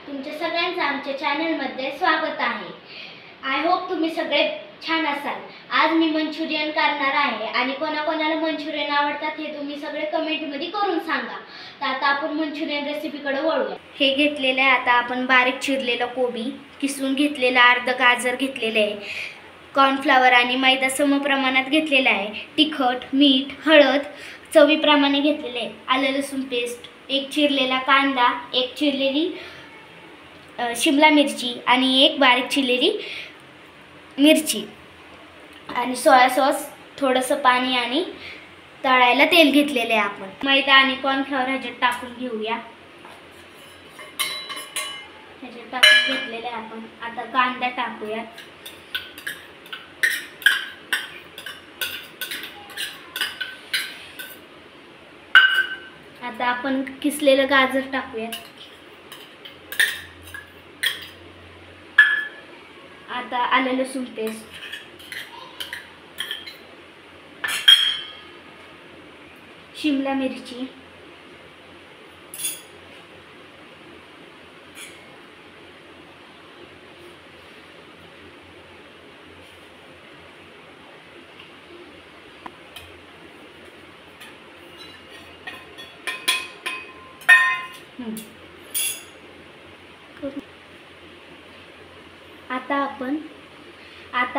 तुमच्या सगळ्यांचं आमच्या चॅनलमध्ये स्वागत आहे। आय होप तुम्ही सगळे छान असाल। आज मी मंचुरियन करणार आहे आणि कोणाकोणाला मंचुरियन आवडतात हे तुम्ही सगळे कमेंटमध्ये करून सांगा। तर आता आपण मंचुरियन रेसिपीकडे वळूया। हे घेतलेले आहे आता आपण बारीक चिरलेला कोबी, किसून घेतलेला अर्ध गाजर घेतलेले आहे, कॉर्नफ्लॉवर आणि मैदा समप्रमाणात घेतलेला आहे, तिखट, मीठ, हळद चवीप्रमाणे घेतलेले आहे, आलं लसूण पेस्ट, एक चिरलेला कांदा, एक चिरलेली शिमला मिरची आणि एक बारीक चिरलेली मिरची आणि सोया सॉस, थोडंसं पाणी आणि तळायला तेल घेतलेले आहे। आपण मैदा आणि कॉर्नफ्लॉवर ह्याच्यात टाकून घेऊया। ह्याच्यात टाकून घेतलेले आपण आता कांदा टाकूया। आता आपण किसलेलं गाजर टाकूया। आता आलं लसूण पेस्ट, शिमला मिरची, आता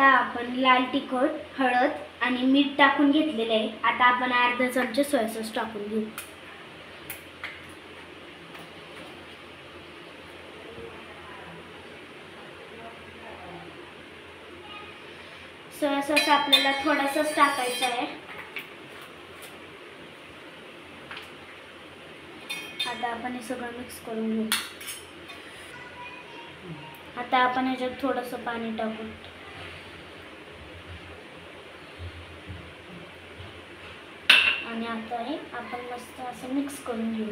आपण लाल तिखट, हळद आणि मीठ टाकून घेतलेले आहे। आता आपण अर्धा चमचा सोया सॉस टाकून घेऊ। सोया सॉस आपल्याला थोडासाच टाकायचा आहे। आता आपण हे सगळं मिक्स करून घेऊ। आता आपण ह्याच्यात थोडंसं पाणी टाकू आणि आता हे आपण मस्त असं मिक्स करून घेऊ।